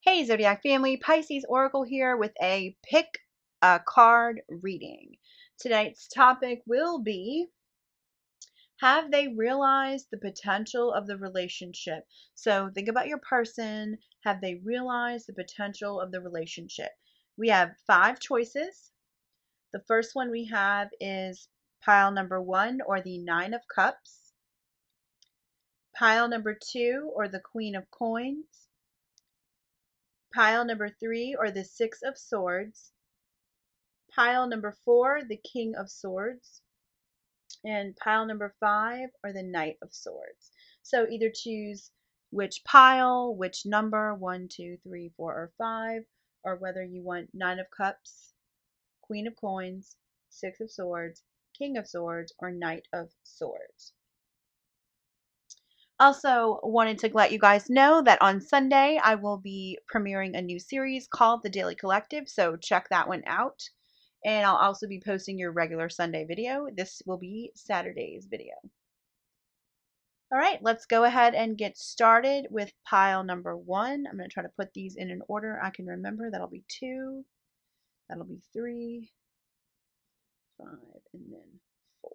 Hey Zodiac Family, Pisces Oracle here with a pick a card reading. Tonight's topic will be, have they realized the potential of the relationship? So think about your person. Have they realized the potential of the relationship? We have 5 choices. The first one we have is pile number 1, or the 9 of Cups. Pile number 2, or the Queen of Coins. Pile number 3, or the 6 of Swords. Pile number 4, the King of Swords. And pile number 5, or the Knight of Swords. So either choose which pile, which number, 1, 2, 3, 4, or 5, or whether you want 9 of Cups, Queen of Coins, 6 of Swords, King of Swords, or Knight of Swords. Also wanted to let you guys know that on Sunday I will be premiering a new series called The Daily Collective, so check that one out. And I'll also be posting your regular Sunday video. This will be Saturday's video. All right, let's go ahead and get started with pile number 1. I'm going to try to put these in an order I can remember. That'll be 2, that'll be 3, 5, and then 4.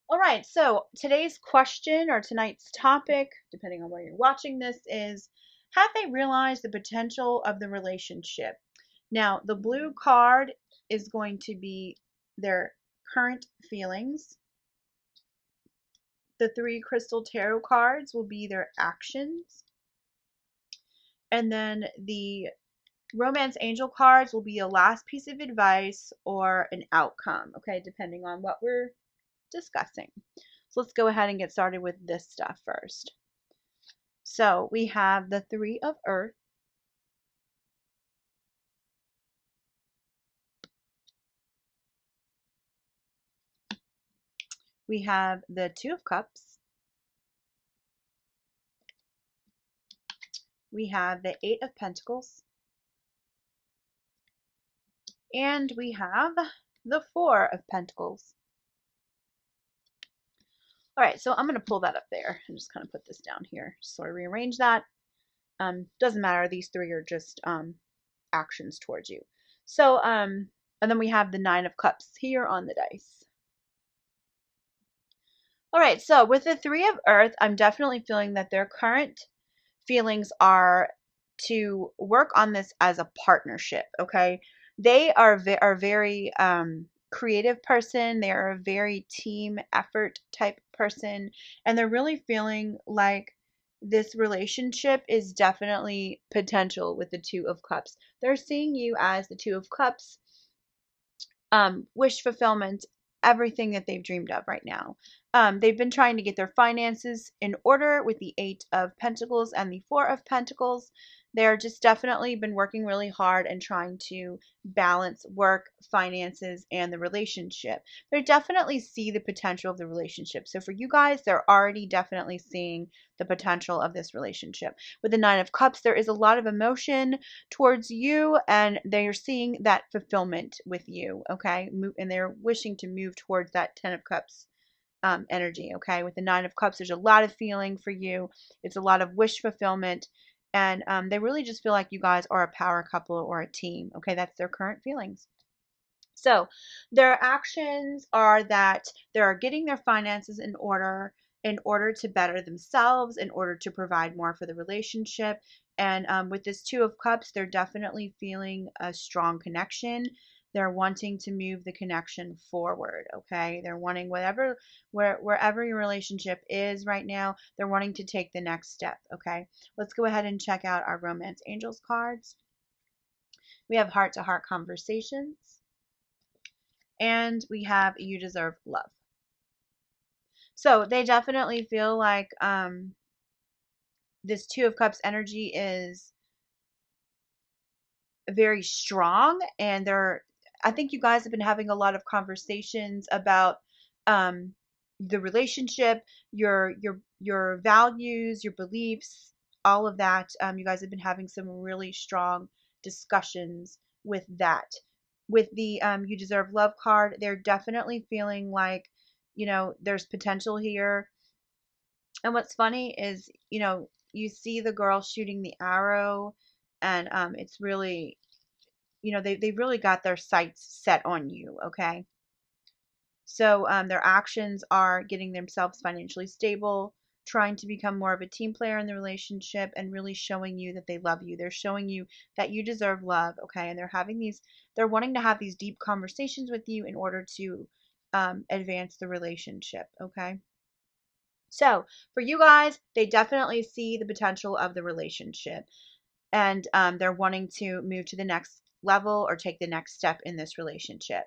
All right, so today's question, or tonight's topic, depending on where you're watching this, is, have they realized the potential of the relationship? Now, the blue card is going to be their current feelings. The 3 crystal tarot cards will be their actions. And then the romance angel cards will be a last piece of advice or an outcome, okay, depending on what we're discussing. So let's go ahead and get started with this stuff first. So we have the 3 of Earth. We have the 2 of Cups. We have the 8 of Pentacles. And we have the 4 of Pentacles. All right, so I'm going to pull that up there and just kind of put this down here. Just sort of rearrange that. Doesn't matter. These 3 are just actions towards you. So, and then we have the 9 of Cups here on the dice. All right, so with the 3 of Earth, I'm definitely feeling that their current feelings are to work on this as a partnership, okay? They are very creative person. They are a very team effort type person, and they're really feeling like this relationship is definitely potential with the 2 of Cups. They're seeing you as the 2 of Cups, wish fulfillment, everything that they've dreamed of right now. They've been trying to get their finances in order with the 8 of Pentacles and the 4 of Pentacles. They're just definitely been working really hard and trying to balance work, finances, and the relationship. They definitely see the potential of the relationship. So for you guys, they're already definitely seeing the potential of this relationship. With the 9 of Cups, there is a lot of emotion towards you, and they are seeing that fulfillment with you, okay? And they're wishing to move towards that 10 of Cups energy, okay? With the 9 of Cups, there's a lot of feeling for you. It's a lot of wish fulfillment, and they really just feel like you guys are a power couple or a team, okay? That's their current feelings. So their actions are that they're getting their finances in order to better themselves, in order to provide more for the relationship. And with this 2 of Cups, they're definitely feeling a strong connection. They're wanting to move the connection forward, okay? They're wanting wherever your relationship is right now, they're wanting to take the next step, okay? Let's go ahead and check out our Romance Angels cards. We have heart-to-heart conversations. And we have you deserve love. So they definitely feel like this 2 of Cups energy is very strong, and I think you guys have been having a lot of conversations about the relationship, your values, your beliefs, all of that. You guys have been having some really strong discussions with that. With the you deserve love card, they're definitely feeling like, there's potential here. And what's funny is, you see the girl shooting the arrow, and it's really, they really got their sights set on you, okay? So their actions are getting themselves financially stable, trying to become more of a team player in the relationship, and really showing you that they love you. They're showing you that you deserve love, okay? And they're wanting to have these deep conversations with you in order to advance the relationship, okay? So for you guys, they definitely see the potential of the relationship, and they're wanting to move to the next level or take the next step in this relationship.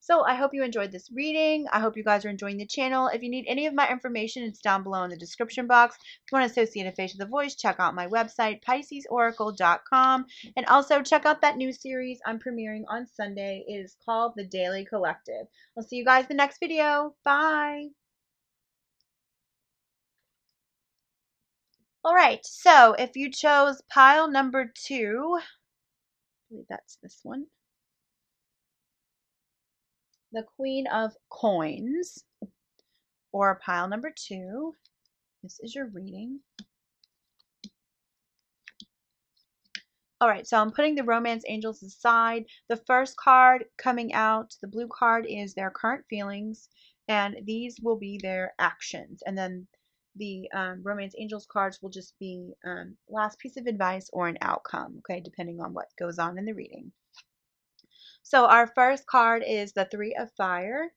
So I hope you enjoyed this reading. I hope you guys are enjoying the channel. If you need any of my information, it's down below in the description box. If you want to associate a face with a voice, check out my website, PiscesOracle.com. And also check out that new series I'm premiering on Sunday. It is called The Daily Collective. I'll see you guys in the next video. Bye. All right, so if you chose pile number 2, I believe that's this one, the Queen of Coins, or pile number 2, this is your reading. All right, so I'm putting the romance angels aside. The first card coming out, the blue card, is their current feelings, and these will be their actions. And then the romance angels cards will just be last piece of advice or an outcome, okay, depending on what goes on in the reading. So our first card is the Three of Fire.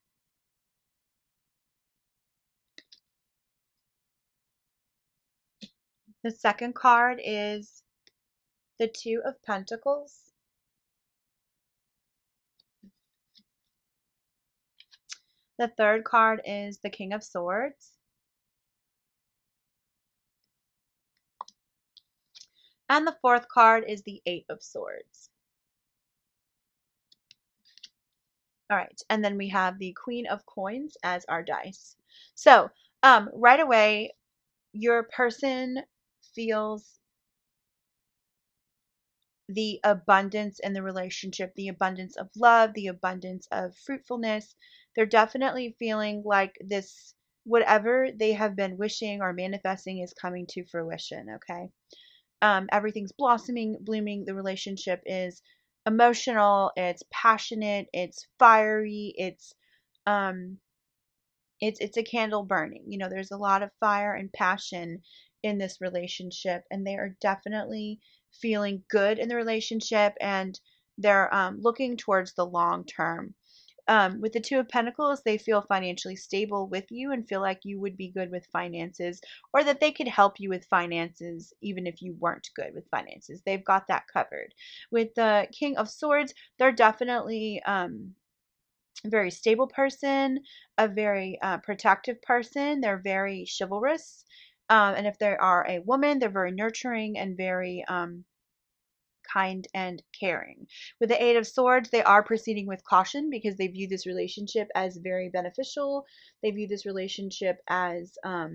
The second card is the Two of Pentacles. The third card is the King of Swords. And the fourth card is the Eight of Swords. All right, and then we have the Queen of Coins as our dice. So right away, your person feels the abundance in the relationship, the abundance of love, the abundance of fruitfulness. They're definitely feeling like this, whatever they have been wishing or manifesting, is coming to fruition, okay? Everything's blossoming, blooming. The relationship is emotional, it's passionate, it's fiery, um it's a candle burning. There's a lot of fire and passion in this relationship, and they are definitely feeling good in the relationship, and they're looking towards the long term. With the Two of Pentacles, they feel financially stable with you and feel like you would be good with finances, or that they could help you with finances even if you weren't good with finances. They've got that covered. With the King of Swords, they're definitely a very stable person, a very protective person. They're very chivalrous. And if they are a woman, they're very nurturing and very kind and caring. With the Eight of Swords, they are proceeding with caution because they view this relationship as very beneficial. They view this relationship as, a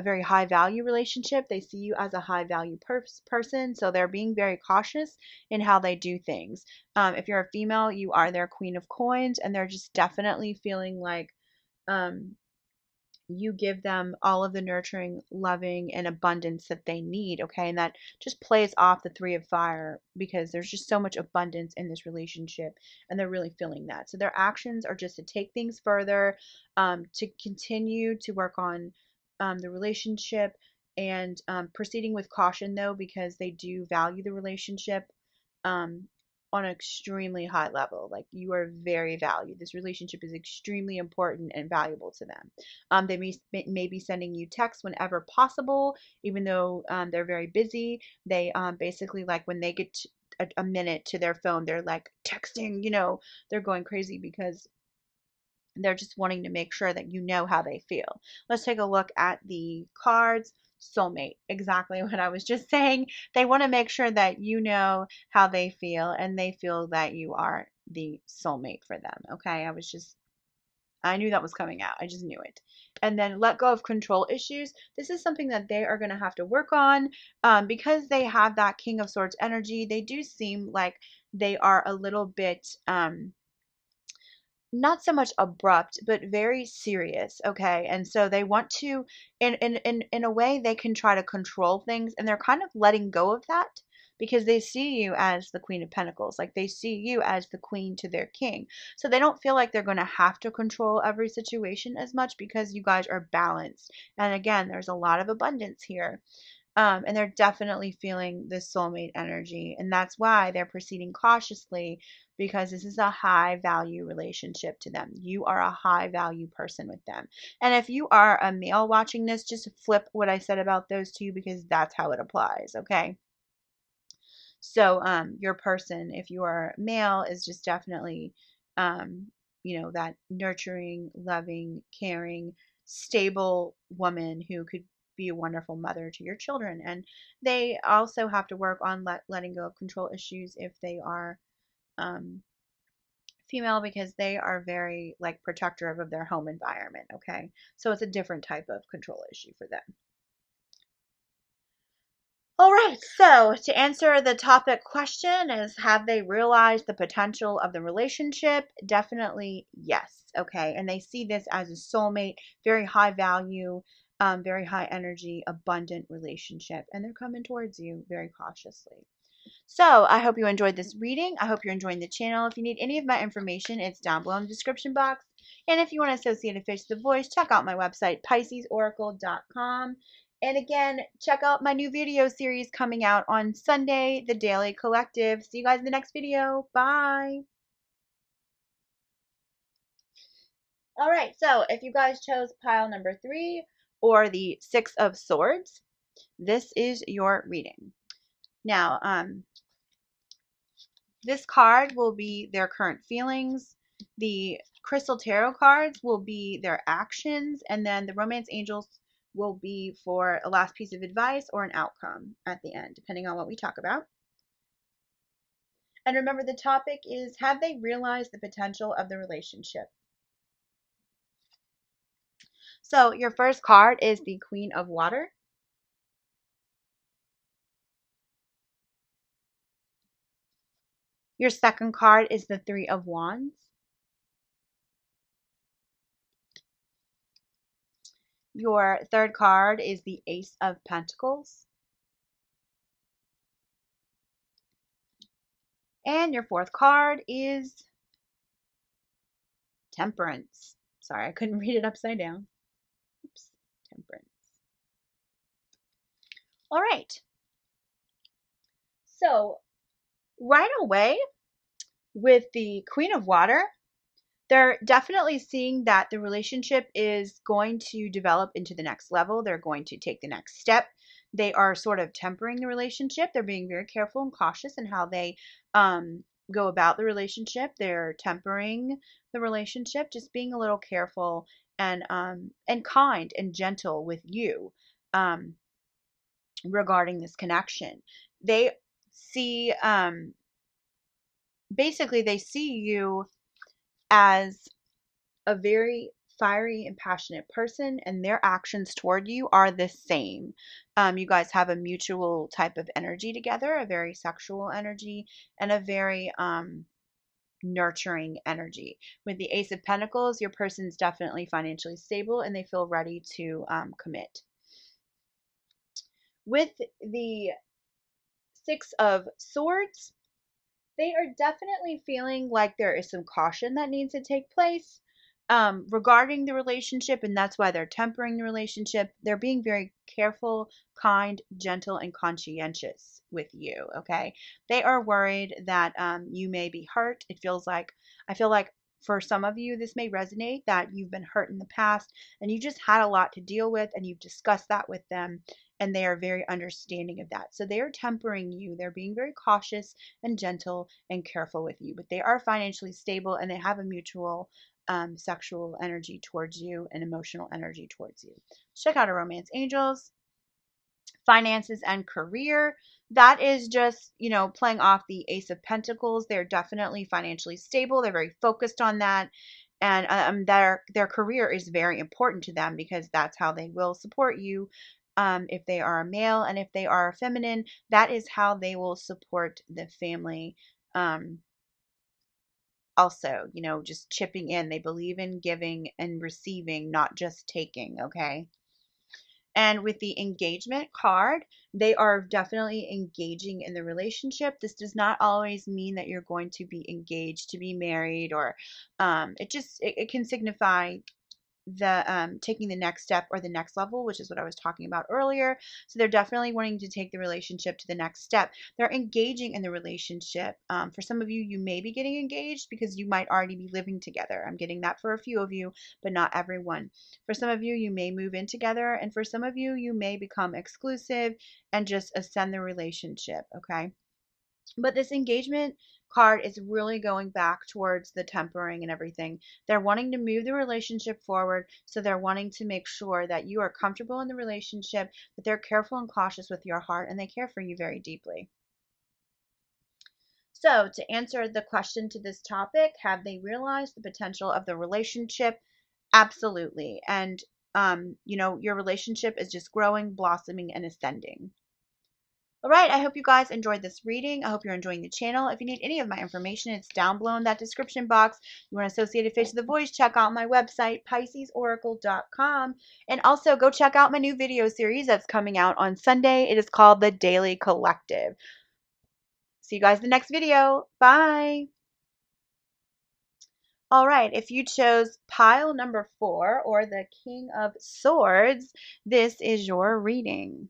very high value relationship. They see you as a high value person, so they're being very cautious in how they do things. If you're a female, you are their Queen of Coins, and they're just definitely feeling like um, you give them all of the nurturing, loving, and abundance that they need, okay? And that just plays off the Three of Fire because there's just so much abundance in this relationship, and they're really feeling that. So their actions are just to take things further, to continue to work on the relationship, and proceeding with caution, though, because they do value the relationship um, on an extremely high level. Like, you are very valued. This relationship is extremely important and valuable to them. They may be sending you texts whenever possible, even though they're very busy. They basically, like, when they get a minute to their phone, they're like texting, they're going crazy because they're just wanting to make sure that you know how they feel. Let's take a look at the cards. Soulmate, exactly what I was just saying. They want to make sure that you know how they feel, and they feel that you are the soulmate for them. Okay, I knew that was coming out. I just knew it. And then let go of control issues. This is something that they are going to have to work on because they have that King of Swords energy. They do seem like they are a little bit not so much abrupt, but very serious, okay? And so they want to, in a way, they can try to control things, and they're kind of letting go of that because they see you as the Queen of Pentacles. Like they see you as the queen to their king. So they don't feel like they're going to have to control every situation as much because you guys are balanced. And again, there's a lot of abundance here. And they're definitely feeling this soulmate energy. And that's why they're proceeding cautiously, because this is a high value relationship to them. You are a high value person with them. And if you are a male watching this, just flip what I said about those two because that's how it applies. Okay. So, your person, if you are male, is just definitely, that nurturing, loving, caring, stable woman who could be a wonderful mother to your children. And they also have to work on letting go of control issues if they are um, female, because they are very like protective of their home environment. Okay. So it's a different type of control issue for them. All right, so to answer the topic question is, have they realized the potential of the relationship? Definitely yes. Okay, and they see this as a soulmate, very high value, very high energy, abundant relationship, and they're coming towards you very cautiously. So I hope you enjoyed this reading. I hope you're enjoying the channel. If you need any of my information, it's down below in the description box. And if you want to associate a fish with the voice, check out my website, PiscesOracle.com. And again, check out my new video series coming out on Sunday, The Daily Collective. See you guys in the next video. Bye. All right, so if you guys chose pile number 3 or the 6 of Swords, this is your reading. Now, this card will be their current feelings. The Crystal Tarot cards will be their actions. And then the Romance Angels will be for a last piece of advice or an outcome at the end, depending on what we talk about. And remember, the topic is, have they realized the potential of the relationship? So your first card is the Queen of Water. Your second card is the Three of Wands. Your third card is the Ace of Pentacles. And your fourth card is Temperance. Sorry, I couldn't read it upside down. Oops, Temperance. All right. So right away with the Queen of Water, they're definitely seeing that the relationship is going to develop into the next level. They're going to take the next step. They are sort of tempering the relationship. They're being very careful and cautious in how they go about the relationship. They're tempering the relationship, just being a little careful and kind and gentle with you regarding this connection. They see basically they see you as a very fiery and passionate person, and their actions toward you are the same. You guys have a mutual type of energy together, a very sexual energy, and a very nurturing energy. With the Ace of Pentacles, your person's definitely financially stable and they feel ready to commit. With the Six of Swords, they are definitely feeling like there is some caution that needs to take place regarding the relationship, and that's why they're tempering the relationship. They're being very careful, kind, gentle, and conscientious with you. Okay, they are worried that you may be hurt. I feel like for some of you, this may resonate, that you've been hurt in the past and you just had a lot to deal with, and you've discussed that with them, and they are very understanding of that. So they are tempering you. They're being very cautious and gentle and careful with you, but they are financially stable and they have a mutual sexual energy towards you and emotional energy towards you. Check out our Romance Angels. Finances and career. That is just, playing off the Ace of Pentacles. They're definitely financially stable. They're very focused on that. And their career is very important to them because that's how they will support you. If they are a male, and if they are feminine, that is how they will support the family also, you know, just chipping in. They believe in giving and receiving, not just taking, okay? And with the engagement card, they are definitely engaging in the relationship. This does not always mean that you're going to be engaged to be married, or it can signify the taking the next step or the next level, which is what I was talking about earlier. So they're definitely wanting to take the relationship to the next step. They're engaging in the relationship. For some of you, you may be getting engaged because you might already be living together. I'm getting that for a few of you, but not everyone. For some of you, you may move in together, and for some of you, you may become exclusive and just ascend the relationship. Okay. But this engagement card is really going back towards the tempering and everything. They're wanting to move the relationship forward. So they're wanting to make sure that you are comfortable in the relationship, that they're careful and cautious with your heart, and they care for you very deeply. So, to answer the question to this topic, have they realized the potential of the relationship? Absolutely. And, you know, your relationship is just growing, blossoming, and ascending. All right, I hope you guys enjoyed this reading. I hope you're enjoying the channel. If you need any of my information, it's down below in that description box. You want Associated Face of the Voice, check out my website, PiscesOracle.com. And also go check out my new video series that's coming out on Sunday. It is called The Daily Collective. See you guys in the next video. Bye. All right, if you chose pile number 4 or the King of Swords, this is your reading.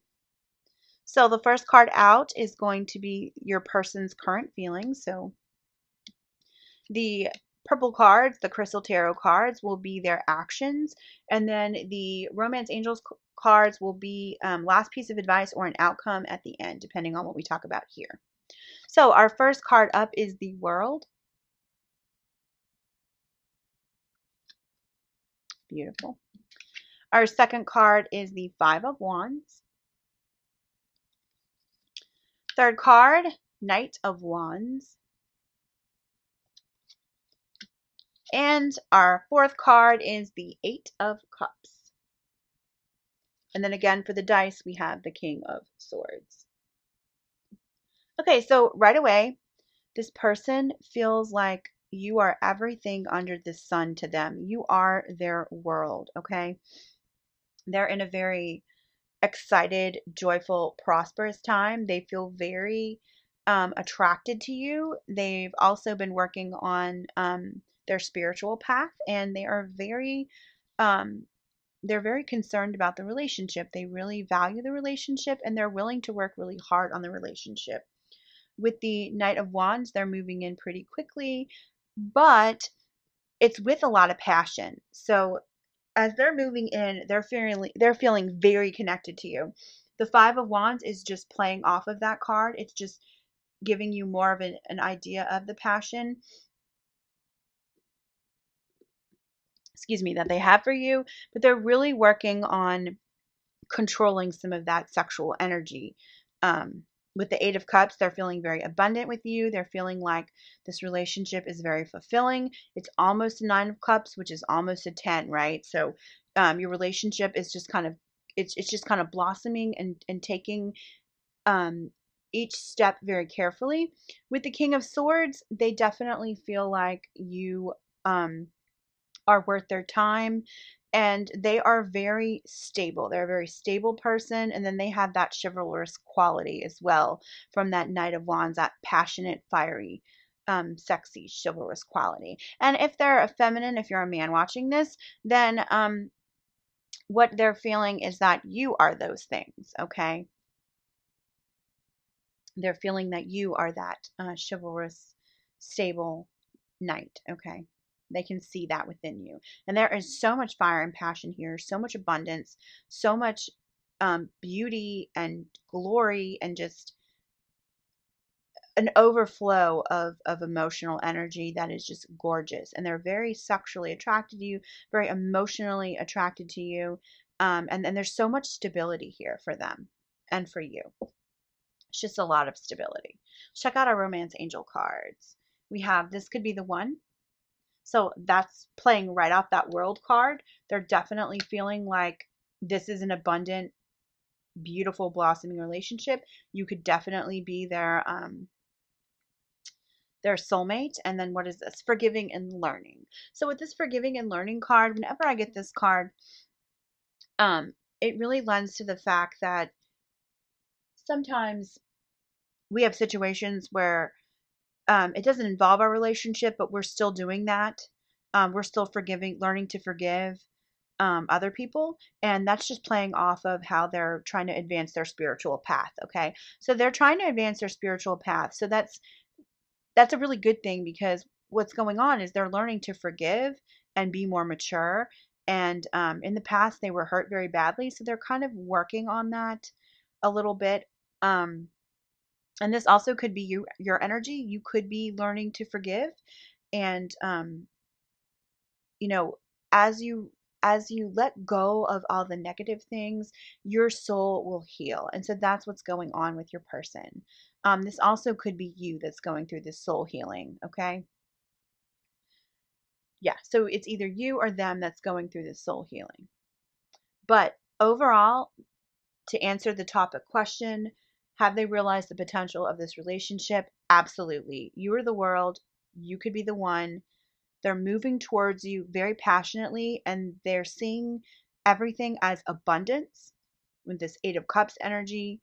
So the first card out is going to be your person's current feelings. So the purple cards, the crystal tarot cards, will be their actions. And then the romance angels cards will be last piece of advice or an outcome at the end, depending on what we talk about here. So our first card up is the World. Beautiful. Our second card is the Five of Wands. Third card, Knight of Wands. And our fourth card is the Eight of Cups. And then again for the dice, we have the King of Swords. Okay, so right away, this person feels like you are everything under the sun to them. You are their world, okay? They're in a very excited, joyful, prosperous time. They feel very attracted to you. They've also been working on their spiritual path, and they're very concerned about the relationship. They really value the relationship, and they're willing to work really hard on the relationship. With the Knight of Wands, they're moving in pretty quickly, but it's with a lot of passion. So as they're moving in, they're feeling very connected to you. The Five of Wands is just playing off of that card. It's just giving you more of an idea of the passion, excuse me, that they have for you, but they're really working on controlling some of that sexual energy. With the Eight of Cups, they're feeling very abundant with you. They're feeling like this relationship is very fulfilling. It's almost a Nine of Cups, which is almost a 10, right? So your relationship is just kind of it's just kind of blossoming and taking each step very carefully. With the King of Swords, they definitely feel like you are worth their time, and they are very stable. They're a very stable person, and then they have that chivalrous quality as well from that Knight of Wands, that passionate, fiery, sexy, chivalrous quality. And if they're a feminine, if you're a man watching this, then what they're feeling is that you are those things, okay? They're feeling that you are that chivalrous, stable knight, okay? They can see that within you. And there is so much fire and passion here, so much abundance, so much beauty and glory, and just an overflow of emotional energy that is just gorgeous. And they're very sexually attracted to you, very emotionally attracted to you. And then there's so much stability here for them and for you. It's just a lot of stability. Check out our romance angel cards. We have, this could be the one. So that's playing right off that World card. They're definitely feeling like this is an abundant, beautiful, blossoming relationship. You could definitely be their their soulmate. And then what is this? Forgiving and learning. So with this forgiving and learning card, whenever I get this card, it really lends to the fact that sometimes we have situations where it doesn't involve our relationship, but we're still doing that. We're still forgiving, learning to forgive other people. And that's just playing off of how they're trying to advance their spiritual path. Okay. So they're trying to advance their spiritual path. So that's a really good thing, because what's going on is they're learning to forgive and be more mature. And in the past, they were hurt very badly. So they're kind of working on that a little bit. Um, and this also could be your energy. You could be learning to forgive. And, you know, as you let go of all the negative things, your soul will heal. And so that's what's going on with your person. This also could be you that's going through this soul healing. Okay. Yeah. So it's either you or them that's going through this soul healing. But overall, to answer the topic question, have they realized the potential of this relationship? Absolutely. You are the world. You could be the one. They're moving towards you very passionately, and they're seeing everything as abundance with this Eight of Cups energy.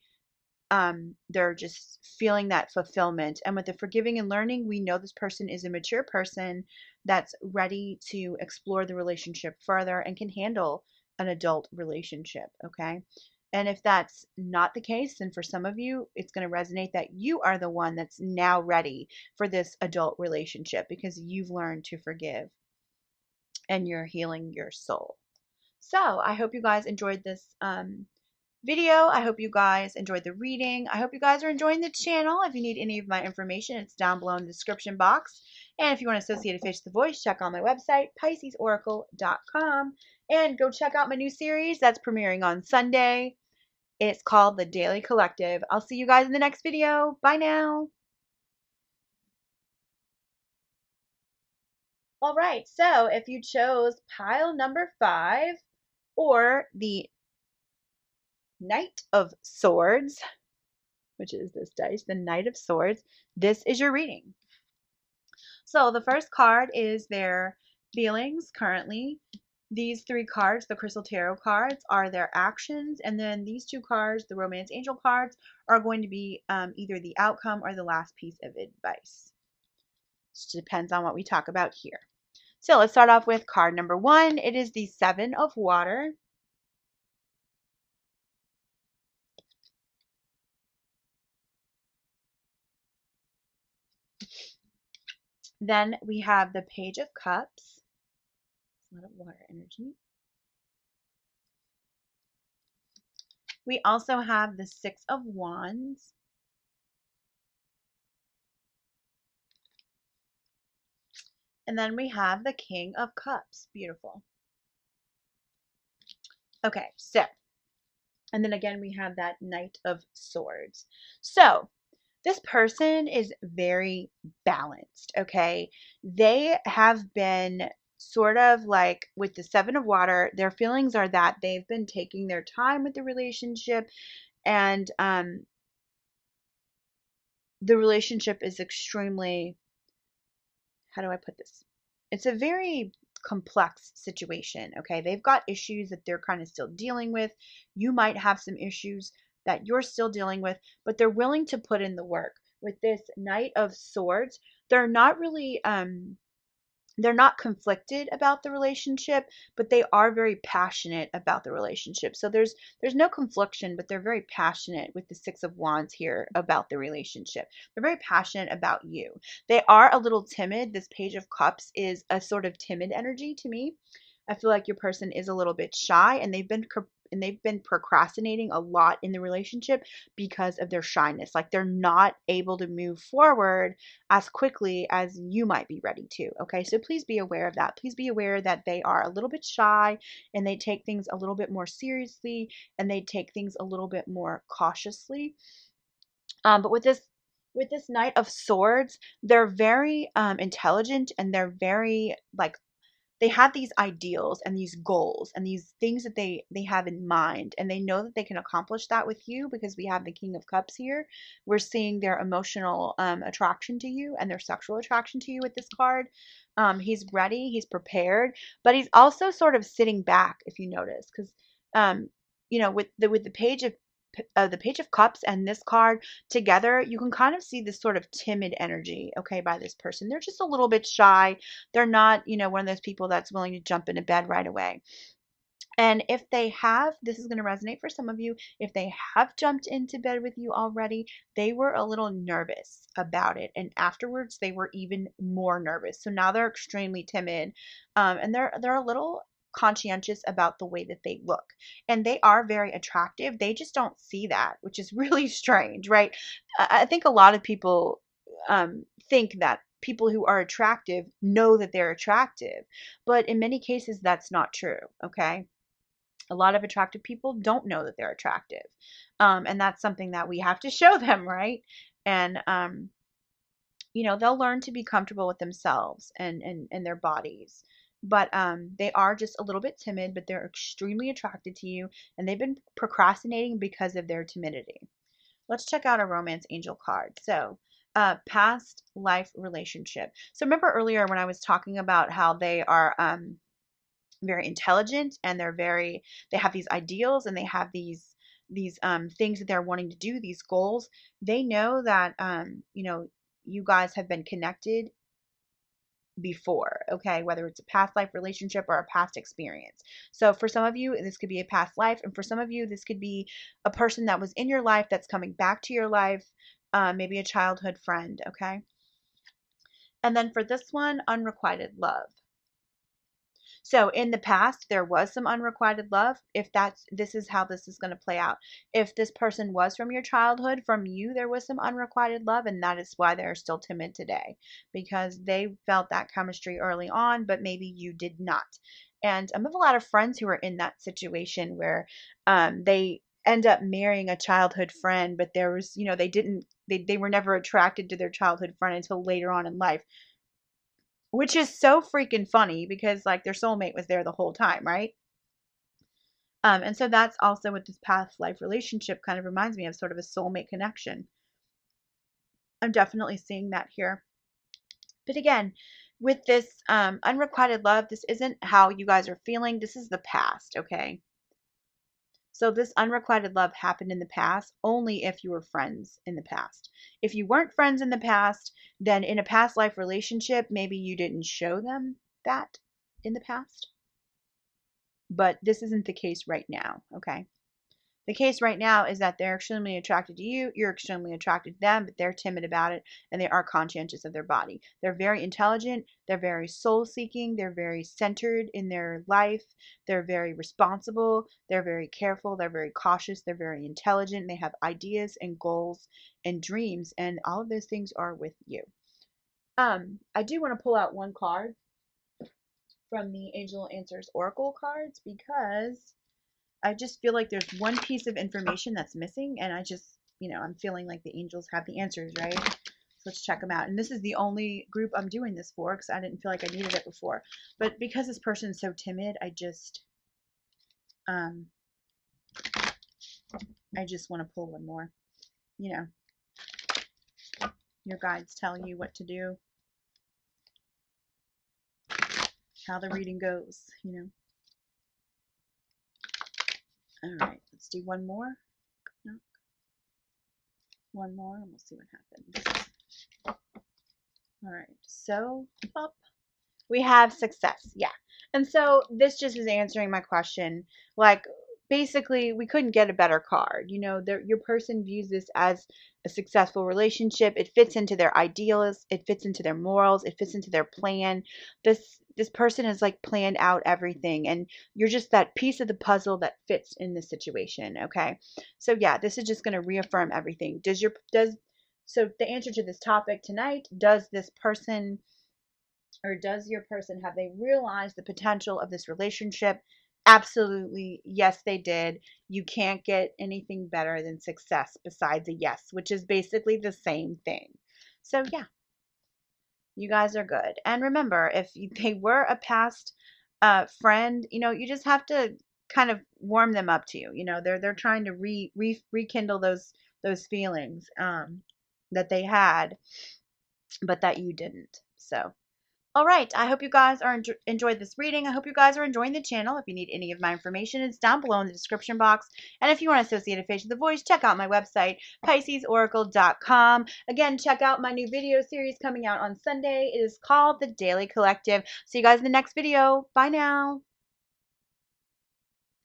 They're just feeling that fulfillment. And with the forgiving and learning, we know this person is a mature person that's ready to explore the relationship further and can handle an adult relationship. Okay. And if that's not the case, then for some of you, it's going to resonate that you are the one that's now ready for this adult relationship, because you've learned to forgive and you're healing your soul. So I hope you guys enjoyed this video. I hope you guys enjoyed the reading. I hope you guys are enjoying the channel. If you need any of my information, it's down below in the description box. And if you want to associate a fish with the voice, check out my website, PiscesOracle.com. And go check out my new series that's premiering on Sunday. It's called The Daily Collective. I'll see you guys in the next video. Bye now. All right, so if you chose pile number 5 or the Knight of Swords, which is this dice, the Knight of Swords, this is your reading. So the first card is their feelings currently. These 3 cards, the Crystal Tarot cards, are their actions. And then these 2 cards, the Romance Angel cards, are going to be either the outcome or the last piece of advice. It depends on what we talk about here. So let's start off with card number 1. It is the 7 of Water. Then we have the Page of Cups. A lot of water energy. We also have the 6 of Wands. And then we have the King of Cups. Beautiful. Okay, so, and then again, we have that Knight of Swords. So, this person is very balanced, okay? They have been sort of like with the 7 of Water, their feelings are that they've been taking their time with the relationship, and the relationship is extremely, how do I put this? It's a very complex situation, okay? They've got issues that they're kind of still dealing with. You might have some issues that you're still dealing with, but they're willing to put in the work. With this Knight of Swords, they're not really they're not conflicted about the relationship, but they are very passionate about the relationship. So there's no confliction, but they're very passionate with the 6 of Wands here about the relationship. They're very passionate about you. They are a little timid. This Page of Cups is a sort of timid energy to me. I feel like your person is a little bit shy, and they've been procrastinating a lot in the relationship because of their shyness. Like they're not able to move forward as quickly as you might be ready to. Okay, so please be aware of that. Please be aware that they are a little bit shy, and they take things a little bit more seriously, and they take things a little bit more cautiously. But with this Knight of Swords, they're very intelligent, and they're very like, they have these ideals and these goals and these things that they have in mind, and they know that they can accomplish that with you because we have the King of Cups here. We're seeing their emotional attraction to you and their sexual attraction to you with this card. He's ready, he's prepared, but he's also sort of sitting back, if you notice, because um, with the Page of Cups and this card together, you can kind of see this sort of timid energy, okay, by this person. They're just a little bit shy. They're not, one of those people that's willing to jump into bed right away. And if they have, this is going to resonate for some of you, if they have jumped into bed with you already, they were a little nervous about it. And afterwards, they were even more nervous. So now they're extremely timid, and they're a little conscientious about the way that they look. And they are very attractive. They just don't see that, which is really strange, right? I think a lot of people think that people who are attractive know that they're attractive, but in many cases, that's not true, okay? A lot of attractive people don't know that they're attractive. And that's something that we have to show them, right? And, they'll learn to be comfortable with themselves and their bodies. But they are just a little bit timid, but they're extremely attracted to you. And they've been procrastinating because of their timidity. Let's check out a romance angel card. So, past life relationship. So remember earlier when I was talking about how they are very intelligent, and they have these ideals, and they have these things that they're wanting to do, these goals. They know that you guys have been connected before, okay, whether it's a past life relationship or a past experience. So for some of you, this could be a past life, and for some of you, this could be a person that was in your life that's coming back to your life, maybe a childhood friend, okay. And then for this one, unrequited love. So in the past, there was some unrequited love. If this is how this is going to play out. If this person was from your childhood, from you, there was some unrequited love, and that is why they're still timid today, because they felt that chemistry early on, but maybe you did not. And I have a lot of friends who are in that situation where they end up marrying a childhood friend, but there was, they were never attracted to their childhood friend until later on in life, which is so freaking funny because like their soulmate was there the whole time, right? And so that's also what this past life relationship kind of reminds me of, sort of a soulmate connection. I'm definitely seeing that here. But again, with this unrequited love, this isn't how you guys are feeling. This is the past, okay? So this unrequited love happened in the past only if you were friends in the past. If you weren't friends in the past, then in a past life relationship, maybe you didn't show them that in the past. But this isn't the case right now, okay? The case right now is that they're extremely attracted to you, you're extremely attracted to them, but they're timid about it, and they are conscientious of their body. They're very intelligent, they're very soul-seeking, they're very centered in their life, they're very responsible, they're very careful, they're very cautious, they're very intelligent, they have ideas and goals and dreams, and all of those things are with you. I do want to pull out one card from the Angel Answers Oracle cards because I just feel like there's one piece of information that's missing, and I just, I'm feeling like the angels have the answers, right? So let's check them out. And this is the only group I'm doing this for because I didn't feel like I needed it before. But because this person is so timid, I just want to pull one more. Your guides telling you what to do, how the reading goes, All right, let's do one more. No. One more, and we'll see what happens. All right, so up. We have success, yeah. And so this just is answering my question. Like, basically, we couldn't get a better card. Your person views this as a successful relationship. It fits into their ideals. It fits into their morals. It fits into their plan. This person has like planned out everything, and you're just that piece of the puzzle that fits in this situation. Okay, so yeah, this is just going to reaffirm everything. So the answer to this topic tonight: does your person, have they realized the potential of this relationship? Absolutely, yes, they did. You can't get anything better than success besides a yes, which is basically the same thing. So yeah, You guys are good. And remember, if they were a past friend, you just have to kind of warm them up to you. They're trying to rekindle those feelings that they had, but that you didn't. So. All right. I hope you guys are enjoyed this reading. I hope you guys are enjoying the channel. If you need any of my information, it's down below in the description box. And if you want to associate a face with the voice, check out my website, PiscesOracle.com. Again, check out my new video series coming out on Sunday. It is called The Daily Collective. See you guys in the next video. Bye now.